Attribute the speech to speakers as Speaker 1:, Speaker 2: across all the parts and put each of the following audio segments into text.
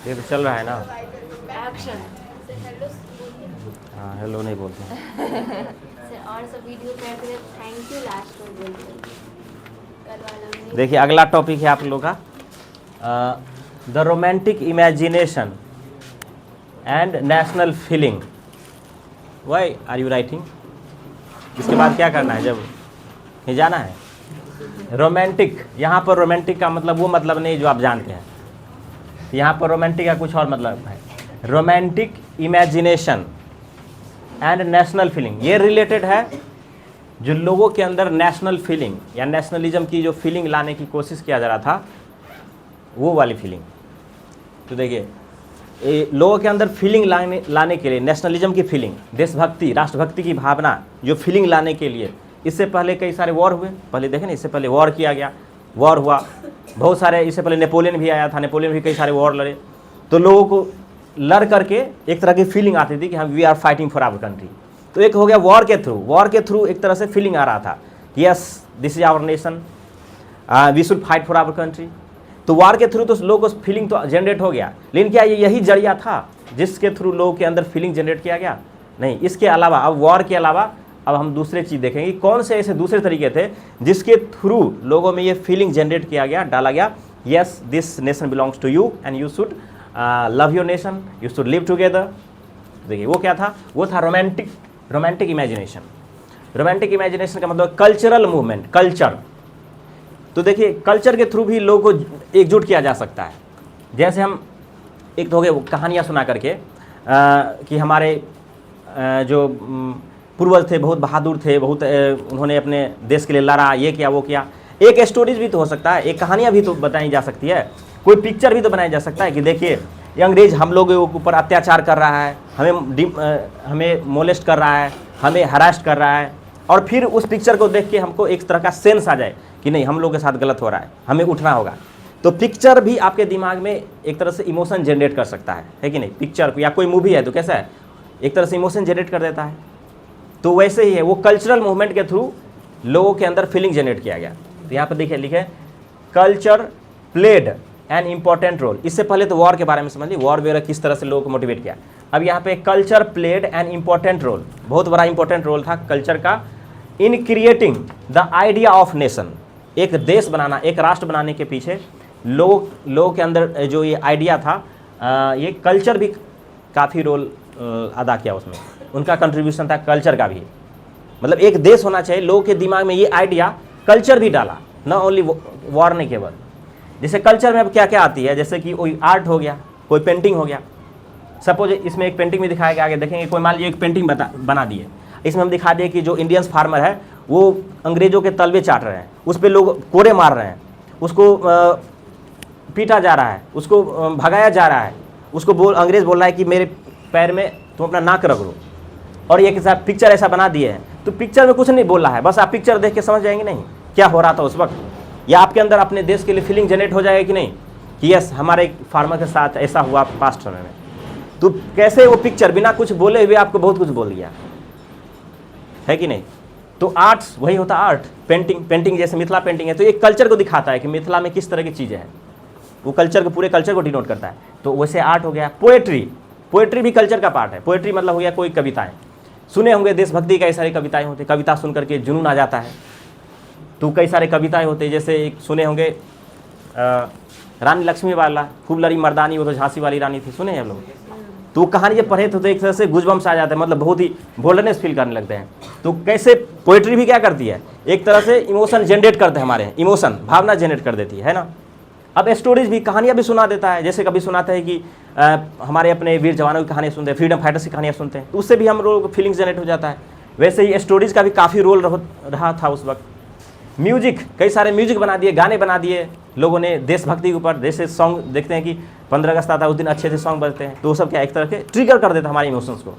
Speaker 1: ये तो चल रहा है ना।
Speaker 2: एक्शन।
Speaker 1: हाँ हेलो नहीं बोलते हैं।
Speaker 2: और सब वीडियो करते हैं, थैंक यू लास्ट में बोलते हैं कल वाला में।
Speaker 1: देखिए अगला टॉपिक है आप लोग का the romantic imagination and national feeling. Why are you writing? इसके बाद क्या करना है जब ये जाना है? रोमांटिक, यहाँ पर रोमांटिक का मतलब वो मतलब नहीं जो आप जानते हैं। यहाँ पर रोमांटिक का कुछ और मतलब है। Romantic imagination and national feeling, ये रिलेटेड है जो लोगों के अंदर नेशनल फीलिंग या नेशनलिज्म की जो फीलिंग लाने की कोशिश किया जा रहा था, वो वाली फीलिंग। तो देखिए लोगों के अंदर फीलिंग लाने के लिए, नेशनलिज्म की फीलिंग, देशभक्ति राष्ट्रभक्ति की भावना जो फीलिंग लाने के लिए, इससे पहले कई सारे वॉर हुए। पहले देखें ना, इससे पहले वॉर किया गया, वॉर हुआ बहुत सारे। इससे पहले नेपोलियन भी आया था, नेपोलियन भी कई सारे वॉर लड़े। तो लोगों को लड़ करके एक तरह की फीलिंग आती थी कि हम we are fighting for our country. तो एक हो गया वॉर के थ्रू, वॉर के थ्रू एक तरह से फीलिंग आ रहा था, yes this is our nation, we should fight for our country. तो वॉर के थ्रू तो लोगों को फीलिंग तो जनरेट हो गया, लेकिन क्या ये यही जरिया था जिसके थ्रू लोगों के अंदर फीलिंग जनरेट किया गया? नहीं, इसके अलावा अब वॉर के अलावा अब हम दूसरे चीज़ देखेंगे कौन से ऐसे दूसरे तरीके थे जिसके थ्रू लोगों में ये फीलिंग जनरेट किया गया, डाला गया, yes this nation belongs to you and you should love your nation, you should live together. देखिए वो क्या था? वो था रोमांटिक इमेजिनेशन। रोमांटिक इमेजिनेशन का मतलब कल्चरल मूवमेंट, कल्चर। तो देखिए कल्चर के थ्रू भी लोगों को एकजुट किया जा सकता है। जैसे हम एक तो हो गए कहानियाँ सुना करके कि हमारे जो पूर्वज थे बहुत बहादुर थे, बहुत उन्होंने अपने देश के लिए लड़ा, ये किया वो किया। एक स्टोरीज भी तो हो सकता है, एक कहानियाँ भी तो बताई जा सकती है, कोई पिक्चर भी तो बनाया जा सकता है कि देखिए ये अंग्रेज हम लोगों के ऊपर अत्याचार कर रहा है, हमें मोलेस्ट कर रहा है, हमें हरास्ट कर रहा है, और फिर उस पिक्चर को देख के हमको एक तरह का सेंस आ जाए कि नहीं हम लोग के साथ गलत हो रहा है, हमें उठना होगा। तो पिक्चर भी आपके दिमाग में एक तरह से इमोशन जनरेट कर सकता है कि नहीं? पिक्चर या कोई मूवी है तो कैसा है, एक तरह से इमोशन जनरेट कर देता है। तो वैसे ही है, वो कल्चरल मूवमेंट के थ्रू लोगों के अंदर फीलिंग जनरेट किया गया। तो यहाँ पर देखिए लिखे culture played an important role. इससे पहले तो वॉर के बारे में समझ ली, वॉर वगैरह किस तरह से लोगों को मोटिवेट किया। अब यहाँ पे culture played an important role, बहुत बड़ा इंपॉर्टेंट रोल था कल्चर का in creating the idea of nation. एक देश बनाना, एक राष्ट्र बनाने के पीछे लोगों के अंदर जो ये आइडिया था, ये कल्चर भी काफ़ी रोल अदा किया, उसमें उनका कंट्रीब्यूशन था कल्चर का भी। मतलब एक देश होना चाहिए, लोगों के दिमाग में ये आइडिया कल्चर भी डाला, ना ओनली वॉर नहीं केवल। जैसे कल्चर में अब क्या क्या आती है, जैसे कि कोई आर्ट हो गया, कोई पेंटिंग हो गया। सपोज इसमें एक पेंटिंग में दिखाया गया, आगे देखेंगे कोई मान लीजिए एक पेंटिंग बना दिए, इसमें हम दिखा दिए कि जो इंडियंस फार्मर है वो अंग्रेजों के तलवे चाट रहे हैं, उस पर लोग कोड़े मार रहे हैं, उसको पीटा जा रहा है, उसको भगाया जा रहा है, उसको अंग्रेज बोल रहा है कि मेरे पैर में तुम अपना नाक रगड़ो, और ये साथ पिक्चर ऐसा बना दिए हैं। तो पिक्चर में कुछ नहीं बोल रहा है, बस आप पिक्चर देख के समझ जाएंगे नहीं क्या हो रहा था उस वक्त, या आपके अंदर अपने देश के लिए फीलिंग जनरेट हो जाएगा कि नहीं कि यस हमारे फार्मर के साथ ऐसा हुआ पास्ट समय में। तो कैसे वो पिक्चर बिना कुछ बोले हुए आपको बहुत कुछ बोल दिया है कि नहीं? तो आर्ट्स वही होता, आर्ट पेंटिंग जैसे मिथिला पेंटिंग है, तो एक कल्चर को दिखाता है कि मिथिला में किस तरह की चीज़ें हैं, वो कल्चर को, पूरे कल्चर को डिनोट करता है। तो वैसे आर्ट हो गया। पोएट्री भी कल्चर का पार्ट है। पोएट्री मतलब हो गया कोई कविताएं, सुने होंगे देशभक्ति कई सारी कविताएं होती, कविता सुन करके जुनून आ जाता है। तो कई सारे कविताएं होते, जैसे एक सुने होंगे रानी लक्ष्मी वाला, खूब लड़ी मर्दानी, वो तो झांसी वाली रानी थी, सुने हैं हम लोग? तो वो कहानी जब पढ़े तो एक तरह से गूज़बम्स आ जाते हैं, मतलब बहुत ही बोल्डनेस फील करने लगते हैं। तो कैसे पोएट्री भी क्या करती है, एक तरह से इमोशन जनरेट करते हैं, हमारे इमोशन भावना जनरेट कर देती है ना। अब स्टोरीज भी, कहानियाँ भी सुना देता है, जैसे कभी सुनाते हैं कि हमारे अपने वीर जवानों की कहानियाँ सुनते हैं, फ्रीडम फाइटर्स की कहानियाँ सुनते हैं, तो उससे भी हम लोगों को फीलिंग्स जनरेट हो जाता है। वैसे ही स्टोरीज का भी काफ़ी रोल रहा था उस वक्त। म्यूजिक, कई सारे म्यूजिक बना दिए, गाने बना दिए लोगों ने देशभक्ति के ऊपर। जैसे सॉन्ग देखते हैं कि 15 अगस्त आता है, उस दिन अच्छे से सॉन्ग बजते हैं, तो वो सब क्या एक तरह के ट्रिगर कर देता है हमारे इमोशंस को।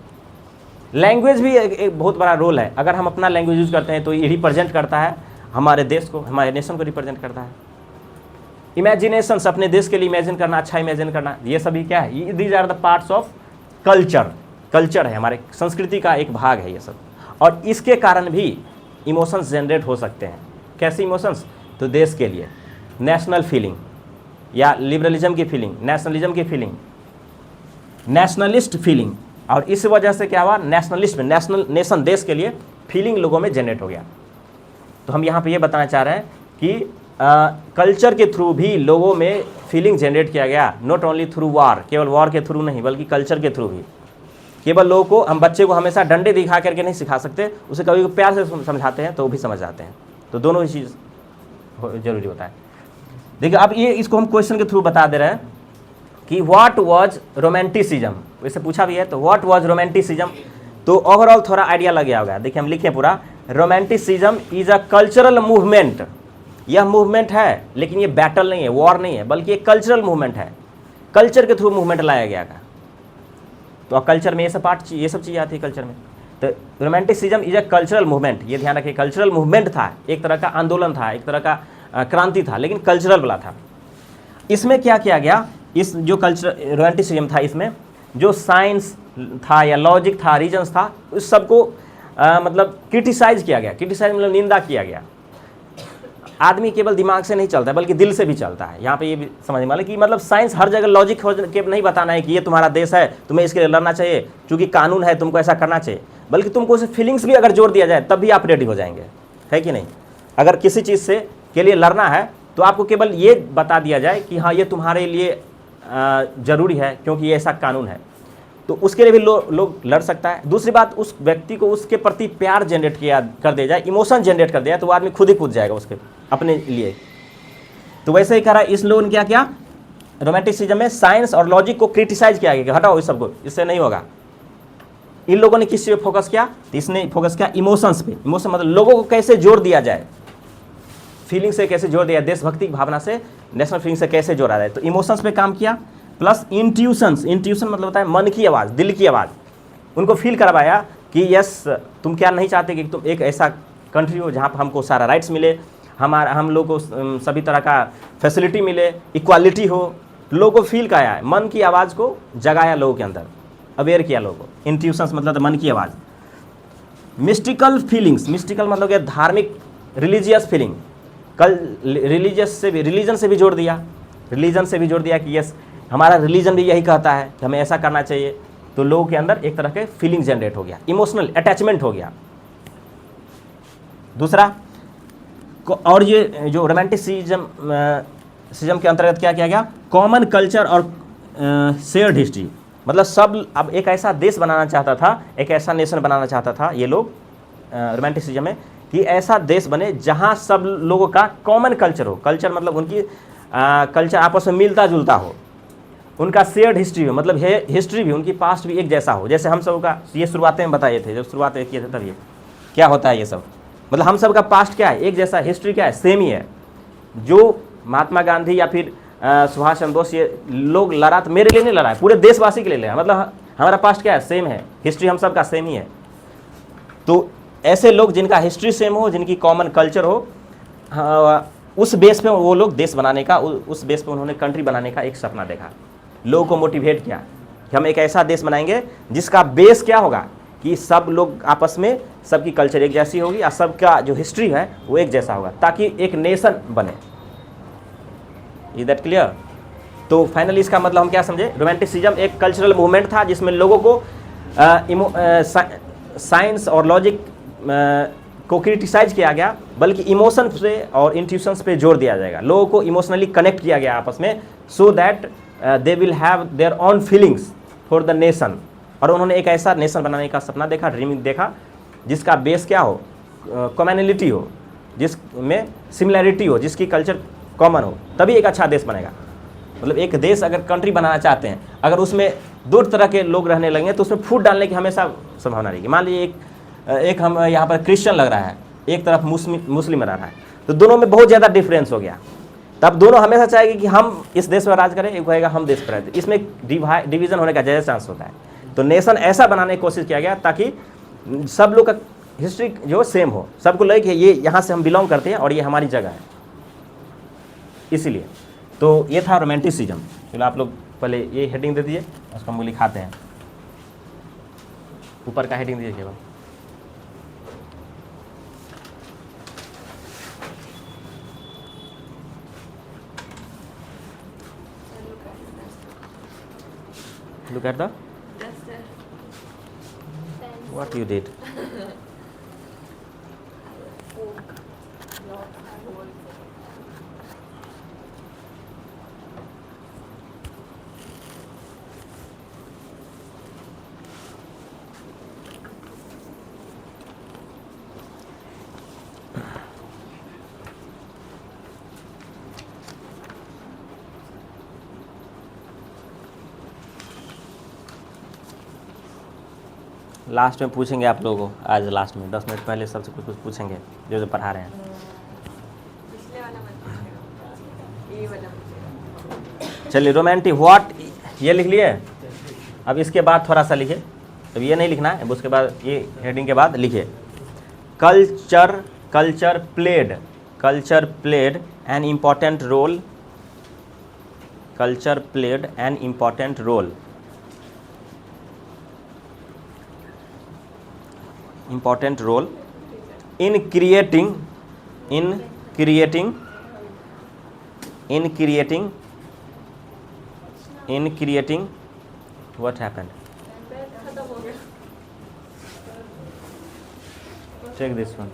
Speaker 1: लैंग्वेज भी एक बहुत बड़ा रोल है। अगर हम अपना लैंग्वेज यूज़ करते हैं तो ये रिप्रेजेंट करता है हमारे देश को, हमारे नेशन को रिप्रेजेंट करता है। इमेजिनेशंस, अपने देश के लिए इमेजिन करना, अच्छा इमेजिन करना, ये सभी क्या है, these are the parts of culture. Culture है, हमारे संस्कृति का एक भाग है ये सब। और इसके कारण भी इमोशंस जनरेट हो सकते हैं। कैसे इमोशंस? तो देश के लिए नेशनल फीलिंग या लिबरलिज्म की फीलिंग, नेशनलिज्म की फीलिंग, नेशनलिस्ट फीलिंग, और इस वजह से क्या हुआ, नेशनलिस्ट में, नेशन देश के लिए फीलिंग लोगों में जनरेट हो गया। तो हम यहाँ पे ये बताना चाह रहे हैं कि कल्चर के थ्रू भी लोगों में फीलिंग जनरेट किया गया, नॉट ओनली थ्रू वार, केवल वार के थ्रू नहीं बल्कि कल्चर के थ्रू भी। केवल लोगों को, हम बच्चे को हमेशा डंडे दिखा करके नहीं सिखा सकते, उसे कभी प्यार से समझाते हैं तो वो भी समझ जाते हैं। तो दोनों ही चीज़ जरूरी होता है। देखिए अब ये इसको हम क्वेश्चन के थ्रू बता दे रहे हैं कि व्हाट वाज रोमांटिसिज्म, वैसे पूछा भी है, तो व्हाट वाज रोमांटिसिज्म, तो ओवरऑल थोड़ा आइडिया लग गया होगा। देखिए हम लिखे पूरा, romanticism is a cultural movement, यह मूवमेंट है लेकिन ये बैटल नहीं है, वॉर नहीं है, बल्कि एक कल्चरल मूवमेंट है, कल्चर के थ्रू मूवमेंट लाया गया था। तो कल्चर में ये सब पार्ट, ये सब चीज़ें आती है कल्चर में। तो romanticism is a cultural movement, ये ध्यान रखिए, कल्चरल मूवमेंट था, एक तरह का आंदोलन था, एक तरह का क्रांति था, लेकिन कल्चरल वाला था। इसमें क्या किया गया, इस जो कल्चर रोमांटिसिज्म था, इसमें जो साइंस था या लॉजिक था, रीजन्स था, उस सबको मतलब क्रिटिसाइज किया गया। क्रिटिसाइज मतलब निंदा किया गया। आदमी केवल दिमाग से नहीं चलता है बल्कि दिल से भी चलता है। यहाँ पे ये भी समझने वाले कि मतलब साइंस हर जगह लॉजिक के नहीं बताना है कि ये तुम्हारा देश है, तुम्हें इसके लिए लड़ना चाहिए, क्योंकि कानून है, तुमको ऐसा करना चाहिए, बल्कि तुमको उसे फीलिंग्स भी अगर जोड़ दिया जाए तब भी आप रेडी हो जाएंगे, है कि नहीं। अगर किसी चीज़ से के लिए लड़ना है तो आपको केवल ये बता दिया जाए कि हाँ ये तुम्हारे लिए ज़रूरी है क्योंकि ये ऐसा कानून है, तो उसके लिए भी लोग लड़ सकता है। दूसरी बात, उस व्यक्ति को उसके प्रति प्यार जनरेट कर दिया जाए, इमोशन जनरेट कर दिया जाए, तो वो आदमी खुद ही कूद जाएगा उसके अपने लिए। तो वैसे ही करा, इस लोगों ने क्या किया, रोमांटिसिज्म में साइंस और लॉजिक को क्रिटिसाइज किया गया, हटाओ इस सबको, इससे नहीं होगा। इन लोगों ने किस चीज़ पे फोकस किया, तो इसने फोकस किया इमोशंस पे। इमोशन मतलब लोगों को कैसे जोड़ दिया जाए, फीलिंग से कैसे जोड़ दिया, देशभक्ति की भावना से, नेशनल फीलिंग से कैसे जोड़ा जाए, तो इमोशंस पे काम किया। प्लस इंट्यूशंस, इंट्यूशन मतलब होता है मन की आवाज़, दिल की आवाज़, उनको फील करवाया कि यस तुम क्या नहीं चाहते कि तुम एक ऐसा कंट्री हो जहाँ पर हमको सारा राइट्स मिले, हम लोग को सभी तरह का फैसिलिटी मिले, इक्वालिटी हो। लोगों को फील कराया है, मन की आवाज़ को जगाया लोगों के अंदर, अवेयर किया लोगों को। इंट्यूशंस मतलब मन की आवाज़। मिस्टिकल फीलिंग्स, मिस्टिकल मतलब क्या, धार्मिक, रिलीजियस फीलिंग, कल रिलीजन से भी जोड़ दिया, रिलीजन से भी जोड़ दिया कि यस हमारा रिलीजन भी यही कहता है कि हमें ऐसा करना चाहिए। तो लोगों के अंदर एक तरह के फीलिंग जनरेट हो गया, इमोशनल अटैचमेंट हो गया। दूसरा, और ये जो रोमांटिसिज्म के अंतर्गत क्या किया गया, कॉमन कल्चर और शेयर्ड हिस्ट्री, मतलब सब अब एक ऐसा देश बनाना चाहता था, एक ऐसा नेशन बनाना चाहता था ये लोग रोमांटिसिज्म में, कि ऐसा देश बने जहाँ सब लोगों का कॉमन कल्चर हो। कल्चर मतलब उनकी कल्चर आपस में मिलता जुलता हो, उनका शेयर्ड हिस्ट्री हो, मतलब हिस्ट्री भी, उनकी पास्ट भी एक जैसा हो। जैसे हम सब का ये शुरुआत में बताए थे, जब शुरुआत किए थे तब ये क्या होता है, ये सब मतलब हम सब का पास्ट क्या है, एक जैसा, हिस्ट्री क्या है, सेम ही है। जो महात्मा गांधी या फिर सुभाष चंद्र बोस ये लोग लड़ा, तो मेरे लिए नहीं लड़ा है, पूरे देशवासी के लिए लड़ा, मतलब हमारा पास्ट क्या है, सेम है, हिस्ट्री हम सब का सेम ही है। तो ऐसे लोग जिनका हिस्ट्री सेम हो, जिनकी कॉमन कल्चर हो, उस बेस पे वो लोग देश बनाने का, उस बेस पे उन्होंने कंट्री बनाने का एक सपना देखा, लोगों को मोटिवेट किया कि हम एक ऐसा देश बनाएंगे जिसका बेस क्या होगा कि सब लोग आपस में, सबकी कल्चर एक जैसी होगी और सबका जो हिस्ट्री है वो एक जैसा होगा, ताकि एक नेशन बने। Is that clear? तो फाइनली इसका मतलब हम क्या समझे, रोमांटिसिज्म एक कल्चरल मूवमेंट था जिसमें लोगों को साइंस और लॉजिक को क्रिटिसाइज किया गया, बल्कि इमोशन पे और इंट्यूशंस पे जोर दिया जाएगा। लोगों को इमोशनली कनेक्ट किया गया आपस में, so that they will have their own feelings for the nation. और उन्होंने एक ऐसा नेशन बनाने का सपना देखा, ड्रीमिंग देखा, जिसका बेस क्या हो, कॉमनलिटी हो, जिसमें सिमिलैरिटी हो, जिसकी कल्चर कॉमन हो, तभी एक अच्छा देश बनेगा। मतलब एक देश अगर कंट्री बनाना चाहते हैं, अगर उसमें दो तरह के लोग रहने लगेंगे तो उसमें फूट डालने की हमेशा संभावना रहेगी। मान लीजिए एक हम यहाँ पर क्रिश्चियन लग रहा है, एक तरफ मुस्लिम रह रहा है, तो दोनों में बहुत ज़्यादा डिफरेंस हो गया। तब दोनों हमेशा चाहेंगे कि हम इस देश पर राज करें, एक कहेगा हम देश पर राज। इसमें डिवीज़न होने का ज़्यादा चांस होता है। तो नेशन ऐसा बनाने की कोशिश किया गया ताकि सब लोग का हिस्ट्री जो सेम हो, सबको लगे कि ये यहाँ से हम बिलोंग करते हैं और ये हमारी जगह है, इसीलिए। तो ये था रोमांटिसिज्म। चलो आप लोग पहले ये हेडिंग दे दीजिए, उसको हम लिखाते हैं। ऊपर का हेडिंग दीजिए केवल। Look at the What you did?
Speaker 2: Spoke lot.
Speaker 1: Last में पूछेंगे आप लोगों को, आज लास्ट में 10 मिनट पहले सबसे कुछ कुछ पूछेंगे जो जो पढ़ा रहे हैं।
Speaker 2: पिछले वाला मत पूछिएगा, ये वाला पूछिएगा।
Speaker 1: चलिए रोमांटिक व्हाट, ये लिख लिए। अब इसके बाद थोड़ा सा लिखिए, अब ये नहीं लिखना है, अब उसके बाद ये हेडिंग के बाद लिखिए culture, culture played an important role, culture played an important role, important role in creating what happened?
Speaker 2: खत्म हो गया।
Speaker 1: Take this one.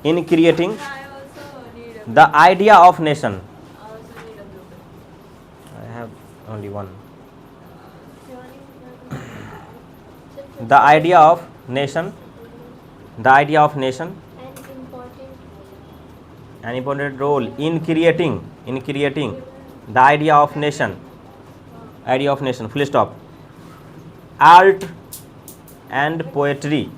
Speaker 1: In creating
Speaker 2: I also need a
Speaker 1: the idea of nation.
Speaker 2: I also need a blue pen.
Speaker 1: I have only one.
Speaker 2: An
Speaker 1: The idea of nation, the idea of nation,
Speaker 2: important
Speaker 1: an important role in creating the idea of nation, full stop. Art and poetry,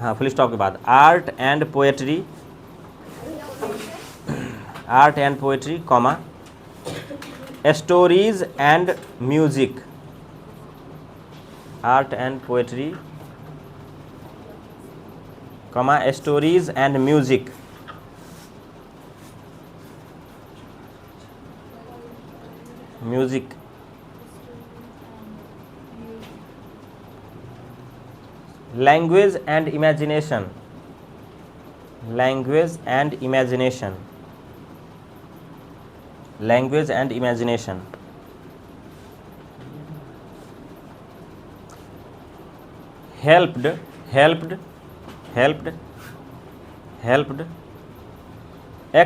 Speaker 1: हाँ full stop के बाद art and poetry comma stories and music, art and poetry comma stories and music, language and imagination, helped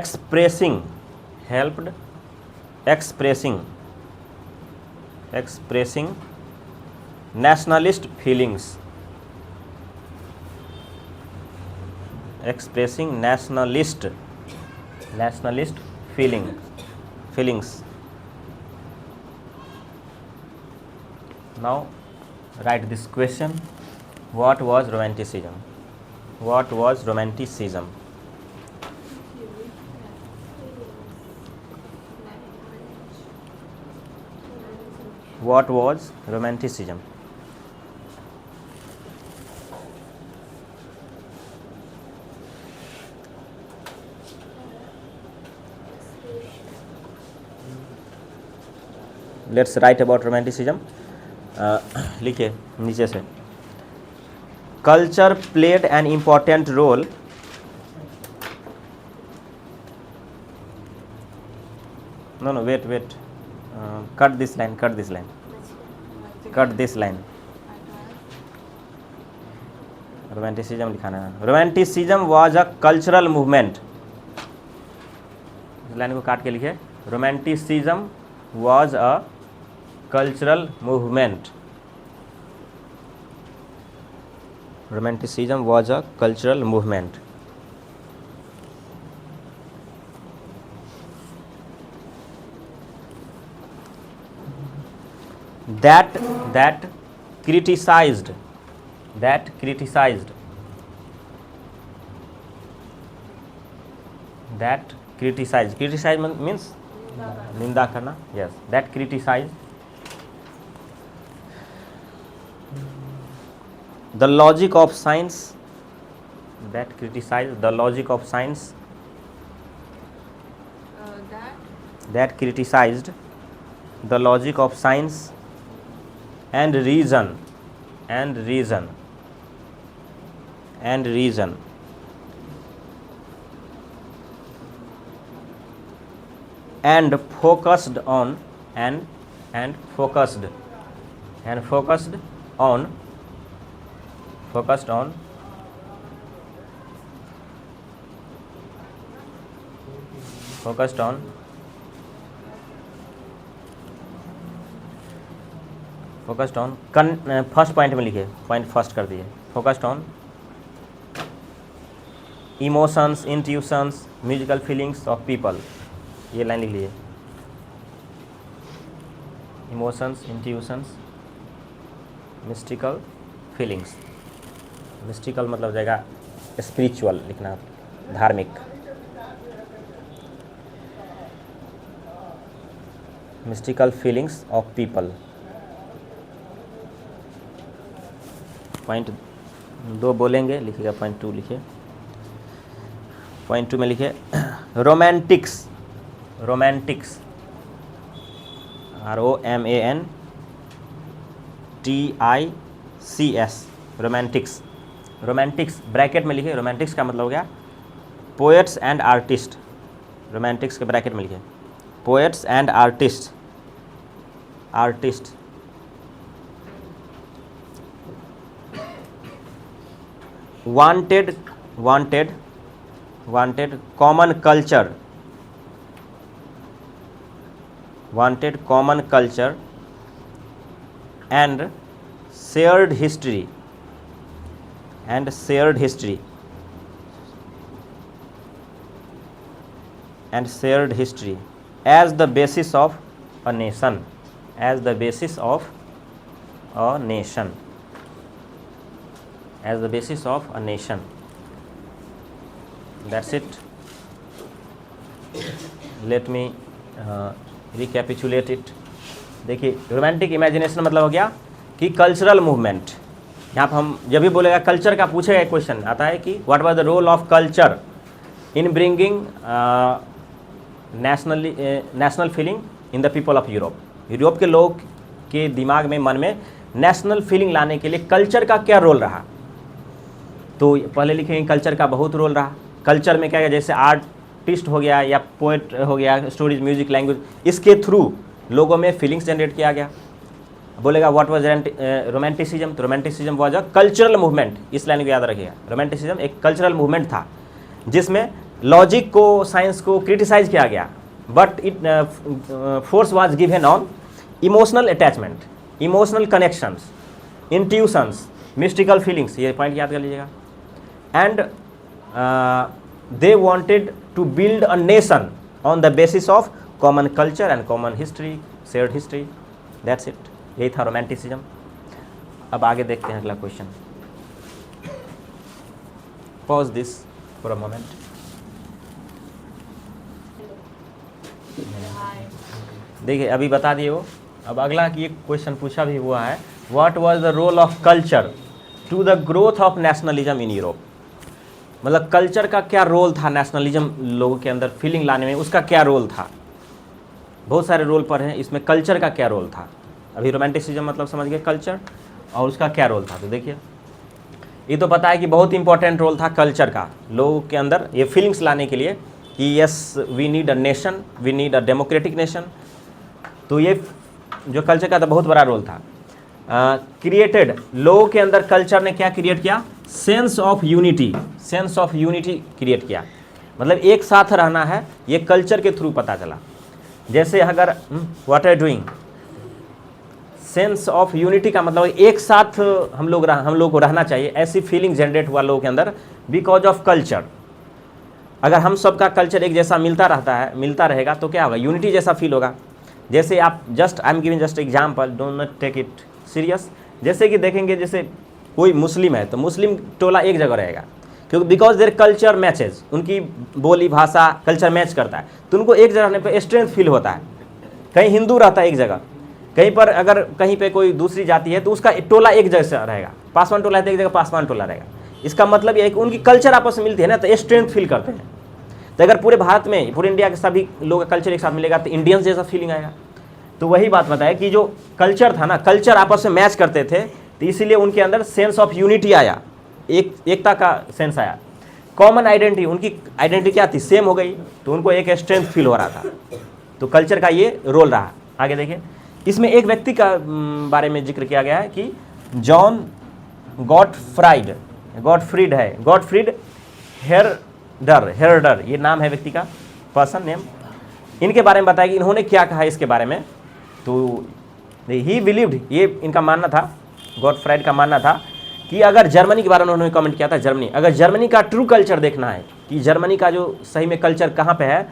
Speaker 1: expressing nationalist feelings, feelings. Now write this question: what was romanticism? What was romanticism? What was romanticism? Let's write about romanticism. लिखिए नीचे से culture played an important role no wait cut this line romanticism लिखाना है। romanticism was a cultural movement, इस line को काट के लिखिए romanticism was a cultural movement, romanticism was a cultural movement that criticized criticize means निंदा करना, yes, that criticized the logic of science, that criticized the logic of science, that criticized the logic of science and reason and focused on and focused on first point में लिखिए, point first कर दिए, focused on emotions, intuitions, musical feelings of people, ये line लिख लीजिए, emotions, intuitions, mystical feelings. Mystical मतलब हो जाएगा स्पिरिचुअल, लिखना धार्मिक, mystical feelings of people. Point 2 बोलेंगे, लिखिएगा पॉइंट 2 लिखिए। पॉइंट 2 में लिखिए Romantics, Romantics ROMANTICS, Romantics. Romantics bracket में लिखिए, रोमांटिक्स का मतलब हो गया पोएट्स एंड आर्टिस्ट। रोमांटिक्स के ब्रैकेट में लिखिए poets and artist, artist. Wanted common culture, wanted common culture and shared history, and shared history, and shared history as the basis of a nation, as the basis of a nation, as the basis of a nation. That's it. Let me recapitulate it. देखिए romantic imagination मतलब हो गया कि cultural movement. यहाँ पर हम जब भी बोलेगा कल्चर का पूछेगा एक क्वेश्चन आता है कि what was the role of culture in bringing national feeling in the people of Europe. Europe के लोग के दिमाग में, मन में नेशनल फीलिंग लाने के लिए कल्चर का क्या रोल रहा। तो पहले लिखेंगे कल्चर का बहुत रोल रहा। कल्चर में क्या है, जैसे आर्टिस्ट हो गया या पोएट हो गया, स्टोरीज, म्यूजिक, लैंग्वेज, इसके थ्रू लोगों में फीलिंग्स जनरेट किया गया। बोलेगा व्हाट वाज रोमांटिसिज्म, तो romanticism was a cultural movement. इस लाइन को याद रखिएगा, रोमांटिसिज्म एक कल्चरल मूवमेंट था जिसमें लॉजिक को, साइंस को क्रिटिसाइज किया गया, but it force was given on emotional attachment, emotional connections, intuitions, mystical feelings, ये पॉइंट याद कर लीजिएगा। And they wanted to build a nation on the basis of common culture and common history, shared history. That's it, यही था romanticism. अब आगे देखते हैं अगला क्वेश्चन। Pause this for a moment. देखिए अभी बता दिए वो। अब अगला की एक क्वेश्चन पूछा भी हुआ है, what was the role of culture to the growth of nationalism in Europe. मतलब कल्चर का क्या रोल था नेशनलिज्म लोगों के अंदर फीलिंग लाने में, उसका क्या रोल था। बहुत सारे रोल पर हैं, इसमें कल्चर का क्या रोल था। अभी रोमांटिसिज्म मतलब समझ गए कल्चर, और उसका क्या रोल था। तो देखिए ये तो पता है कि बहुत इंपॉर्टेंट रोल था कल्चर का लोगों के अंदर ये फीलिंग्स लाने के लिए कि yes we need a nation, we need a democratic nation. तो ये जो कल्चर का था बहुत बड़ा रोल था। क्रिएटेड, लोगों के अंदर कल्चर ने क्या क्रिएट किया, sense of unity, sense of unity create किया। मतलब एक साथ रहना है, ये कल्चर के थ्रू पता चला। जैसे अगर what are doing, sense of unity का मतलब एक साथ हम लोग को रहना चाहिए, ऐसी फीलिंग जनरेट हुआ लोगों के अंदर बिकॉज ऑफ कल्चर। अगर हम सबका कल्चर एक जैसा मिलता रहेगा तो क्या होगा, यूनिटी जैसा फील होगा। जैसे आप just I am giving just example, don't not take it serious. जैसे कि देखेंगे जैसे कोई मुस्लिम है तो मुस्लिम टोला एक जगह रहेगा, क्योंकि बिकॉज देयर कल्चर मैचेज, उनकी बोली भाषा कल्चर मैच करता है, तो उनको एक जगह रहने पर स्ट्रेंथ फील होता है। कहीं हिंदू रहता है एक जगह, कहीं पर अगर कहीं पे कोई दूसरी जाति है तो उसका टोला एक जगह रहेगा, पासवान टोला है तो एक जगह पासवान टोला रहेगा। इसका मतलब ये है कि उनकी कल्चर आपस में मिलती है ना, तो स्ट्रेंथ फील करते हैं। तो अगर पूरे भारत में, पूरे इंडिया के सभी लोगों का कल्चर एक साथ मिलेगा तो इंडियंस जैसा फीलिंग आएगा। तो वही बात बताया कि जो कल्चर था ना, कल्चर आपस में मैच करते थे, तो इसीलिए उनके अंदर सेंस ऑफ यूनिटी आया, एकता का सेंस आया। कॉमन आइडेंटिटी, उनकी आइडेंटिटी क्या थी, सेम हो गई, तो उनको एक स्ट्रेंथ फील हो रहा था। तो कल्चर का ये रोल रहा। आगे देखिए, इसमें एक व्यक्ति का बारे में जिक्र किया गया है कि जॉन गॉटफ्रीड हेरडर, ये नाम है व्यक्ति का, पर्सन नेम। इनके बारे में बताया कि इन्होंने क्या कहा इसके बारे में। तो ही बिलीव्ड, ये इनका मानना था, गॉटफ्राइड का मानना था कि अगर जर्मनी के बारे में उन्होंने कमेंट किया था, अगर जर्मनी का ट्रू कल्चर देखना है कि जर्मनी का जो सही में कल्चर कहाँ पे है,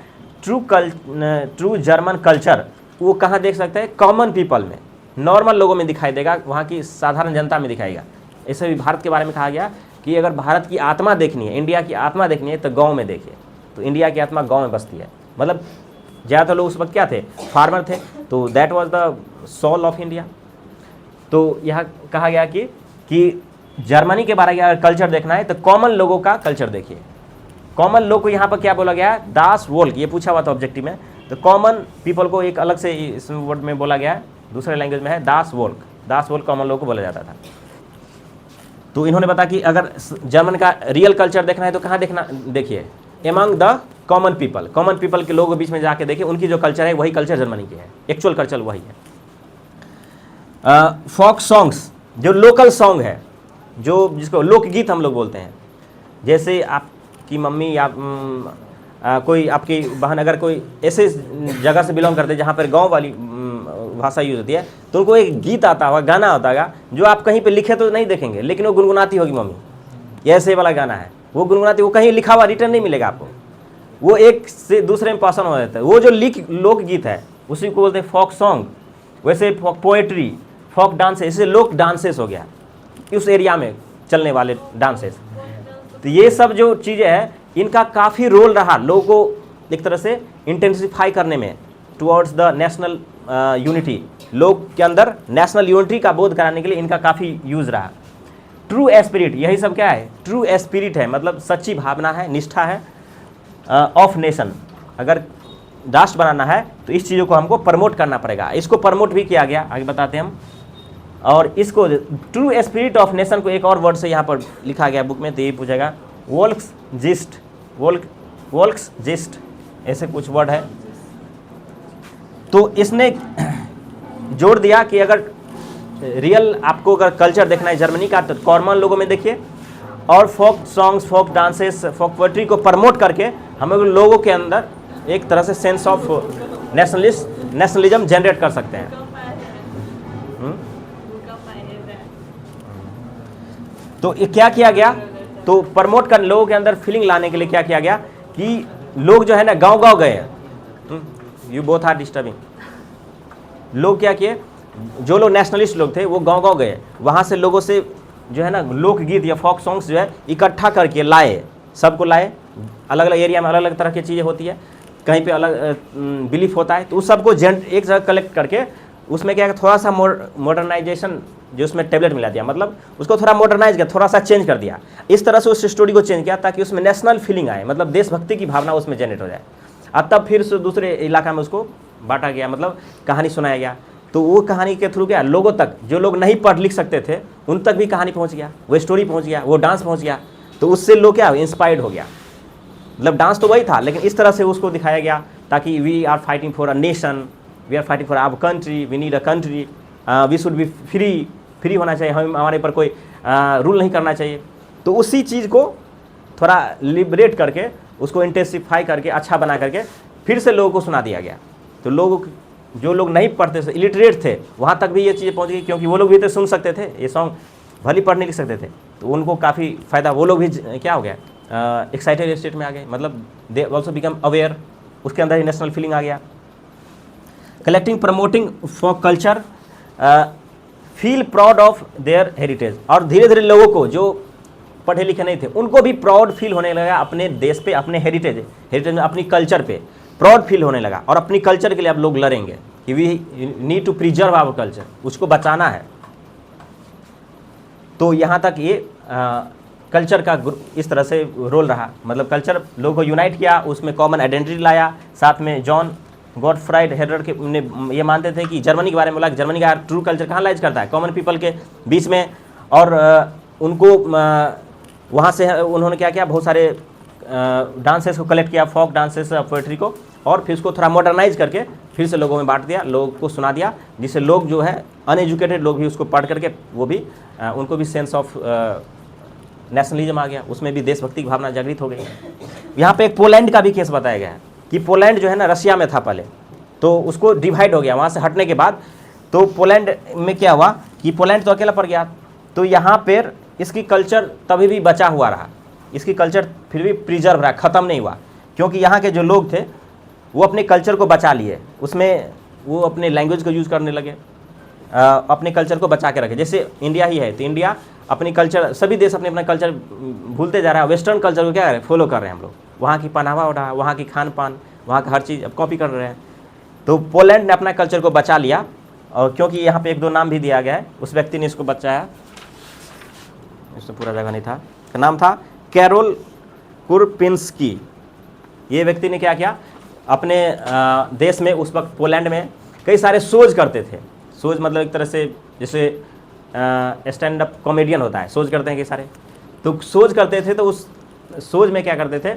Speaker 1: ट्रू जर्मन कल्चर वो कहाँ देख सकते हैं, कॉमन पीपल में, नॉर्मल लोगों में दिखाई देगा, वहाँ की साधारण जनता में दिखाएगा। ऐसे भी भारत के बारे में कहा गया कि अगर भारत की आत्मा देखनी है, इंडिया की आत्मा देखनी है तो गाँव में देखिए। तो इंडिया की आत्मा गाँव में बसती है। मतलब ज़्यादातर लोग उस वक्त क्या थे, फार्मर थे, तो that was the soul of India. तो यहाँ कहा गया कि जर्मनी के बारे में अगर कल्चर देखना है तो कॉमन लोगों का कल्चर देखिए। कॉमन लोग को यहाँ पर क्या बोला गया है, दास वोल्क, ये पूछा हुआ था ऑब्जेक्टिव में। तो कॉमन पीपल को एक अलग से इस वर्ड में बोला गया है, दूसरे लैंग्वेज में है दास वोल्क कॉमन लोगों को बोला जाता था। तो इन्होंने बताया कि अगर जर्मन का रियल कल्चर देखना है तो कहाँ देखना, देखिए एमंग द कॉमन पीपल के लोगों के बीच में जाके देखिए, उनकी जो कल्चर है वही कल्चर जर्मनी की है, एक्चुअल कल्चर वही है। फोक सॉन्ग्स, जो लोकल सॉन्ग है, जो जिसको लोकगीत हम लोग बोलते हैं, जैसे आपकी मम्मी या कोई आपकी बहन अगर कोई ऐसे जगह से बिलोंग करते हैं जहाँ पर गांव वाली भाषा यूज होती है, तो उनको एक गीत आता होगा, गाना होता होगा, जो आप कहीं पे लिखे तो नहीं देखेंगे, लेकिन वो गुनगुनाती होगी मम्मी, ये ऐसे वाला गाना है, वो गुनगुनाती, वो कहीं लिखा हुआ रिटर्न नहीं मिलेगा आपको, वो एक से दूसरे में पासन हो जाता है। वो जो लोकगीत है उसी को बोलते हैं फोक सॉन्ग। वैसे पोएट्री, फोक डांस, ऐसे लोक डांसेस हो गया, उस एरिया में चलने वाले डांसेस। तो ये सब जो चीज़ें हैं इनका काफ़ी रोल रहा लोगों को एक तरह से इंटेंसिफाई करने में, टुवर्ड्स द नेशनल यूनिटी, लोग के अंदर नेशनल यूनिटी का बोध कराने के लिए इनका काफ़ी यूज़ रहा। ट्रू एस्पिरिट, यही सब क्या है, ट्रू एस्पिरिट है, मतलब सच्ची भावना है, निष्ठा है ऑफ नेशन। अगर राष्ट्र बनाना है तो इस चीज़ों को हमको प्रमोट करना पड़ेगा। इसको प्रमोट भी किया गया, आगे बताते हैं हम। और इसको ट्रू स्पिरिट ऑफ नेशन को एक और वर्ड से यहाँ पर लिखा गया बुक में, तो ये पूछेगा वोल्क्स जिस्ट, ऐसे कुछ वर्ड है। तो इसने जोड़ दिया कि अगर रियल आपको अगर कल्चर देखना है जर्मनी का तो कॉमन लोगों में देखिए, और फोक सॉन्ग्स, फोक डांसेस, फोक पोएट्री को प्रमोट करके हम लोगों के अंदर एक तरह से सेंस ऑफ नेशनलिज्म जनरेट कर सकते हैं। तो ये क्या किया गया, तो प्रमोट कर लोगों के अंदर फीलिंग लाने के लिए क्या किया गया कि लोग जो है ना गांव गए हैं। You both are disturbing. लोग क्या किए, जो लोग नेशनलिस्ट लोग थे वो गांव गए, वहाँ से लोगों से जो है ना लोकगीत या फोक सॉन्ग्स जो है इकट्ठा करके लाए, सबको लाए। अलग अलग एरिया में अलग अलग तरह की चीज़ें होती है, कहीं पे अलग बिलीफ होता है, तो उस सबको एक जगह कलेक्ट करके उसमें क्या है, थोड़ा सा मॉडर्नाइजेशन जो उसमें टेबलेट मिला दिया, मतलब उसको थोड़ा मॉडर्नाइज किया, थोड़ा सा चेंज कर दिया, इस तरह से उस स्टोरी को चेंज किया ताकि उसमें नेशनल फीलिंग आए, मतलब देशभक्ति की भावना उसमें जनरेट हो जाए। और तब फिर से दूसरे इलाका में उसको बांटा गया, मतलब कहानी सुनाया गया। तो वो कहानी के थ्रू क्या लोगों तक, जो लोग नहीं पढ़ लिख सकते थे उन तक भी कहानी पहुँच गया, वो स्टोरी पहुँच गया, वो डांस पहुँच गया। तो उससे लोग क्या इंस्पायर्ड हो गया, मतलब डांस तो वही था लेकिन इस तरह से उसको दिखाया गया ताकि we are fighting for a nation, we are fighting for our country, we need a country, we should be free होना चाहिए, हम हमारे पर कोई रूल नहीं करना चाहिए। तो उसी चीज़ को थोड़ा लिबरेट करके उसको इंटेंसिफाई करके अच्छा बना करके फिर से लोगों को सुना दिया गया। तो लोग जो लोग नहीं पढ़ते थे, इलिटरेट थे, वहाँ तक भी ये चीज़ें पहुँच गई, क्योंकि वो लोग भी तो सुन सकते थे ये सॉन्ग, भले पढ़ नहीं लिख सकते थे, तो उनको काफ़ी फ़ायदा, वो लोग भी क्या हो गया एक्साइटेड स्टेट में आ गए, मतलब दे ऑल्सो बिकम अवेयर, उसके अंदर ही नेशनल फीलिंग आ गया। Collecting promoting for culture, feel proud of their heritage, और धीरे धीरे लोगों को जो पढ़े लिखे नहीं थे उनको भी प्राउड फील होने लगा अपने देश पे, अपने हेरिटेज में, अपनी कल्चर पे प्राउड फील होने लगा। और अपनी कल्चर के लिए अब लोग लड़ेंगे कि we need to preserve our culture, उसको बचाना है। तो यहाँ तक ये कल्चर का इस तरह से रोल रहा, मतलब कल्चर लोगों को यूनाइट किया, उसमें कॉमन आइडेंटिटी लाया। साथ में जॉन गॉटफ्राइड हेरडर के ने ये मानते थे कि जर्मनी के बारे में बोला कि जर्मनी का ट्रू कल्चर कहाँ लाइज करता है, कॉमन पीपल के बीच में। और उनको वहाँ से उन्होंने क्या किया, बहुत सारे डांसेस को कलेक्ट किया, फोक डांसेस पोएट्री को, और फिर उसको थोड़ा मॉडर्नाइज करके फिर से लोगों में बांट दिया, लोगों को सुना दिया, जिससे लोग जो है अनएजुकेटेड लोग भी उसको पढ़ करके वो भी उनको भी सेंस ऑफ नेशनलिज्म आ गया, उसमें भी देशभक्ति की भावना जागृत हो गई। यहाँ पे एक पोलैंड का भी केस बताया गया है कि पोलैंड जो है ना रशिया में था पहले, तो उसको डिवाइड हो गया, वहाँ से हटने के बाद तो पोलैंड में क्या हुआ कि पोलैंड तो अकेला पड़ गया, तो यहाँ पर इसकी कल्चर तभी भी बचा हुआ रहा, इसकी कल्चर फिर भी प्रिजर्व रहा, ख़त्म नहीं हुआ, क्योंकि यहाँ के जो लोग थे वो अपने कल्चर को बचा लिए, उसमें वो अपने लैंग्वेज को यूज़ करने लगे, अपने कल्चर को बचा के रखे। जैसे इंडिया ही है, तो इंडिया अपनी कल्चर, सभी देश अपने अपना कल्चर भूलते जा रहा है, वेस्टर्न कल्चर को क्या कर रहे हैं, फॉलो कर रहे हैं हम लोग, वहाँ की पहनावा ओढ़ा, वहाँ की खान पान, वहाँ का हर चीज़ अब कॉपी कर रहे हैं। तो पोलैंड ने अपना कल्चर को बचा लिया, और क्योंकि यहाँ पे एक दो नाम भी दिया गया है, उस व्यक्ति ने इसको बचाया, इसमें पूरा जगह नहीं था, का नाम था कैरोल कुरपिंस्की। ये व्यक्ति ने क्या किया, अपने देश में उस वक्त पोलैंड में कई सारे शोज करते थे, शोज मतलब एक तरह से जैसे स्टैंड अप कॉमेडियन होता है, शोज करते हैं कई सारे, तो शोज करते थे, तो उस शोज में क्या करते थे,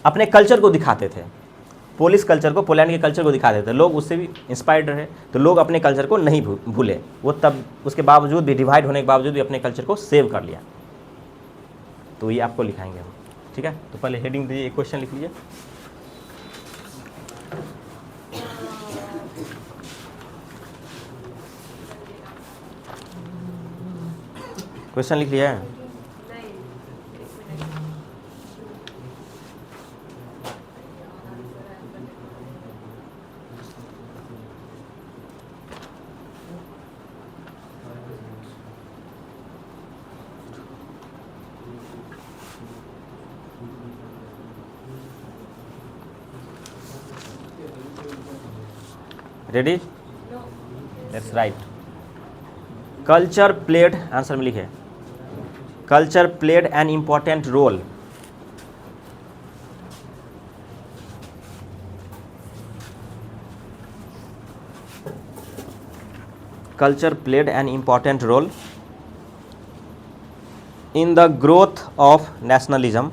Speaker 1: अपने कल्चर को दिखाते थे, पोलिश कल्चर को, पोलैंड के कल्चर को दिखाते थे, लोग उससे भी इंस्पायर्ड रहे, तो लोग अपने कल्चर को नहीं भूले, वो तब उसके बावजूद भी, डिवाइड होने के बावजूद भी अपने कल्चर को सेव कर लिया। तो ये आपको लिखाएंगे हम, ठीक है। तो पहले हेडिंग दीजिए, एक क्वेश्चन लिख लीजिए। क्वेश्चन लिख लिया है? Ready? Let's write. Culture played, answer में लिखे, culture played an important role culture played an important role in the growth of nationalism,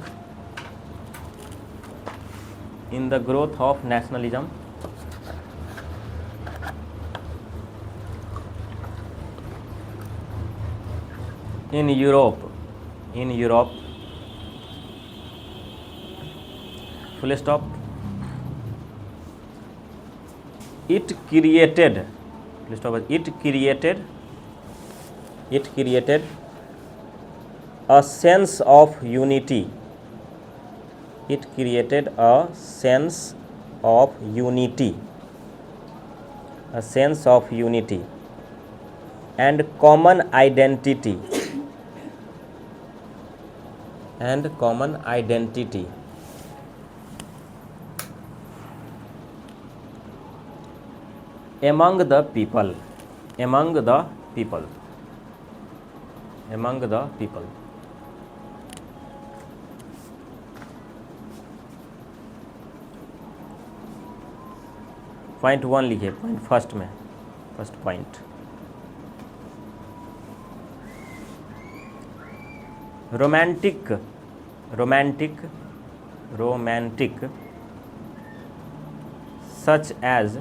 Speaker 1: in the growth of nationalism in Europe, full stop. It created a sense of unity. It created a sense of unity, a sense of unity and common identity, and common identity among the people, among the people, among the people. Point 1 लिखिए, point first में, first point, romantic, romantic, romantic such as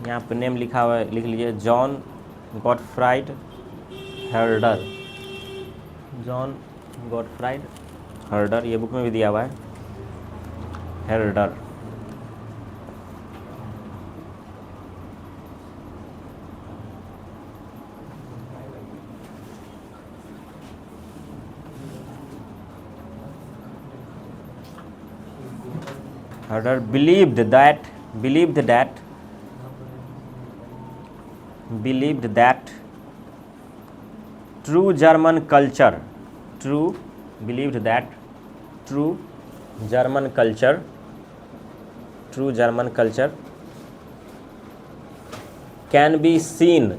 Speaker 1: यहाँ पर name लिखा हुआ है, लिख लीजिए, John Gottfried हर्डर, John Gottfried हर्डर, ये बुक में भी दिया हुआ है, हर्डर। Herder believed that true German culture can be seen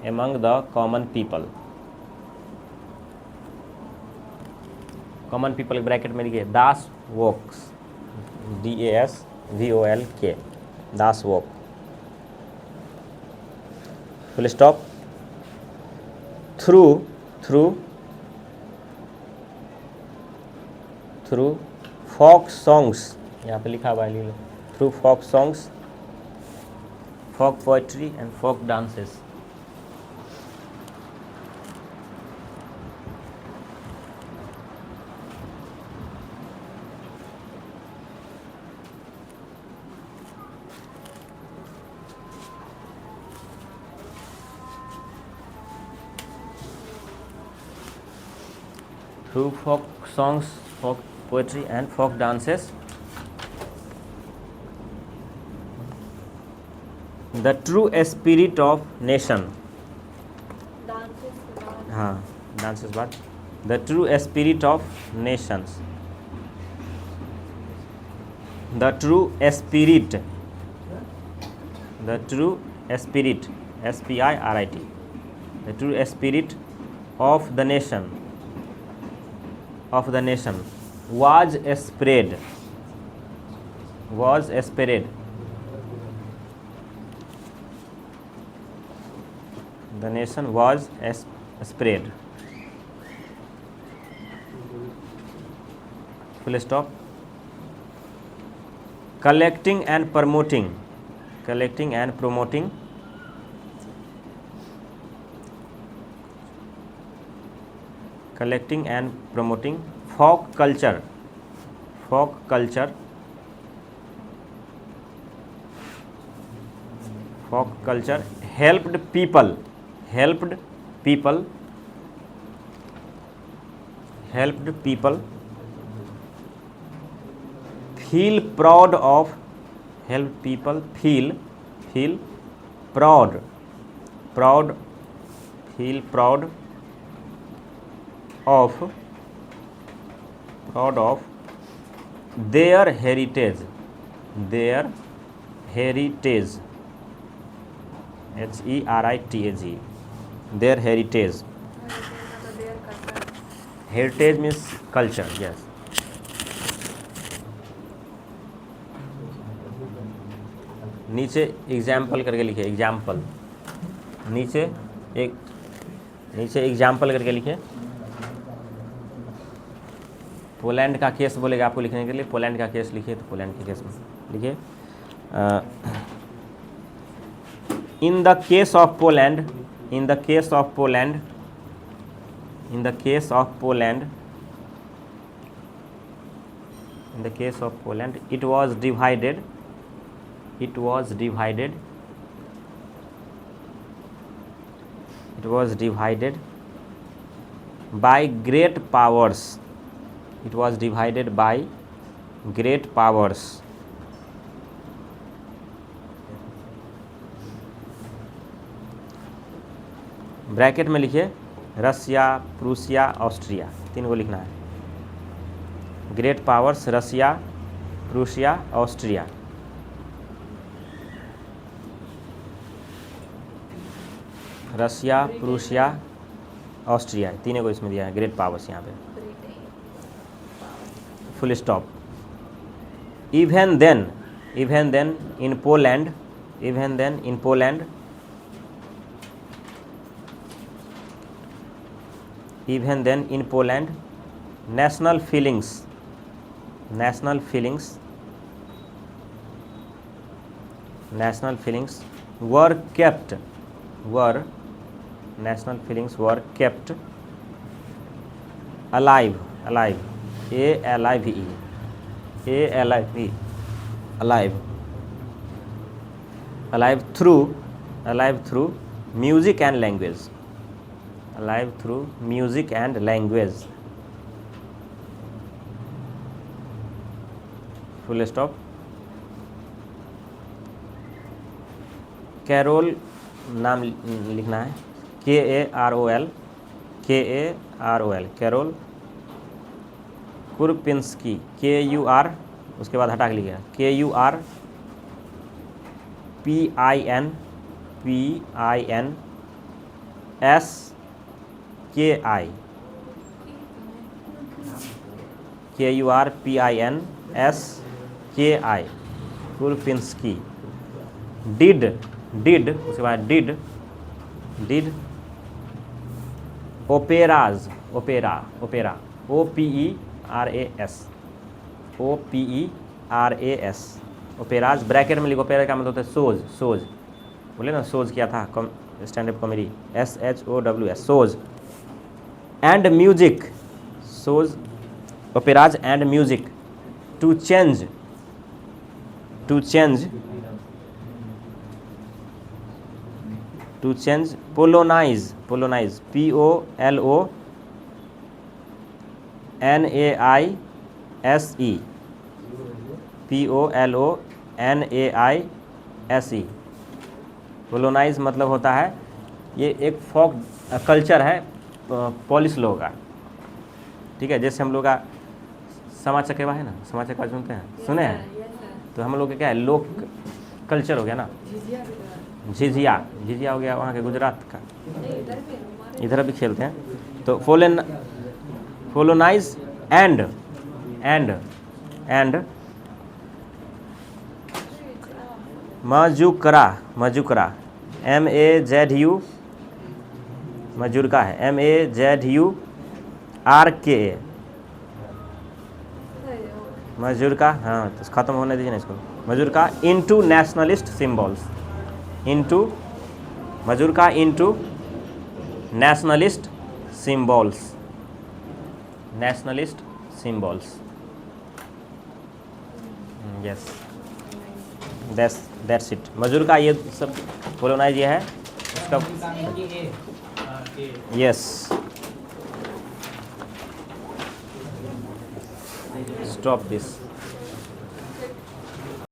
Speaker 1: among the common people, common people bracket में लिखिए Das Volks, DASVOLK, Das Volk, full stop. Through folk songs, यहाँ पे लिखा हुआ है, लिख लो, through folk songs, folk poetry and folk dances. Through folk songs, folk poetry and folk dances, the true spirit of nation, हाँ dances बाद, the true spirit of nations, the true spirit, SPIRIT, the true spirit of the nation, was spread, the nation was spread, full stop। collecting and promoting folk culture helped people feel proud of, their heritage, HERITAGE, their heritage, heritage means culture, yes। नीचे example करके लिखे, example, नीचे example करके लिखे। Poland का case बोलेगा आपको लिखने के लिए, पोलैंड का केस लिखिए, तो पोलैंड के केस में लिखिए, in the case of Poland, it was divided by great powers, bracket में लिखिए रसिया, प्रूसिया, ऑस्ट्रिया, तीन को लिखना है। Great powers Russia, Prussia, Austria. Russia, Prussia, Austria, तीनों को इसमें दिया है ग्रेट पावर्स यहाँ पे, full stop. Even then in Poland, national feelings were kept alive, alive through music and language, full stop। Carol नाम लिखना है, KAROL, कैरोल कुरपिंस्की, KUR, उसके बाद हटा के लिखिएगा, KURPINSKI, Kurpinski, कुरपिंस्की। डिड, उसके बाद डिड ओपेराज, ओपेरा, OPERAS, ओपेराज। ब्रैकेट में लिखो, ओपेरा का मतलब होता है सोज, बोले ना सोज किया था stand up comedy, SHOWS, shows. And music, shows, operas and music. To change, polonaise, POLONAISE, polonaise मतलब होता है, ये एक फोक कल्चर है पॉलिश लोगों का, ठीक है। जैसे हम लोग का समा चकेवा है ना, समा चकेवा सुनते हैं, सुने हैं? तो हम लोग का क्या है, लोक कल्चर हो गया ना। झिझिया हो गया वहाँ के गुजरात का, इधर भी खेलते हैं। तो पोलोनाइज एंड मजुकरा, MAZU, मजुरका है, MAZURKA, मजुरका। हाँ तो ख़त्म होने दीजिए ना इसको। Mazurka into nationalist symbols, mazurka into nationalist symbols, yes, that's it. Mazurka ये सब पोलोनाइज ये है उसका, यस। Stop this.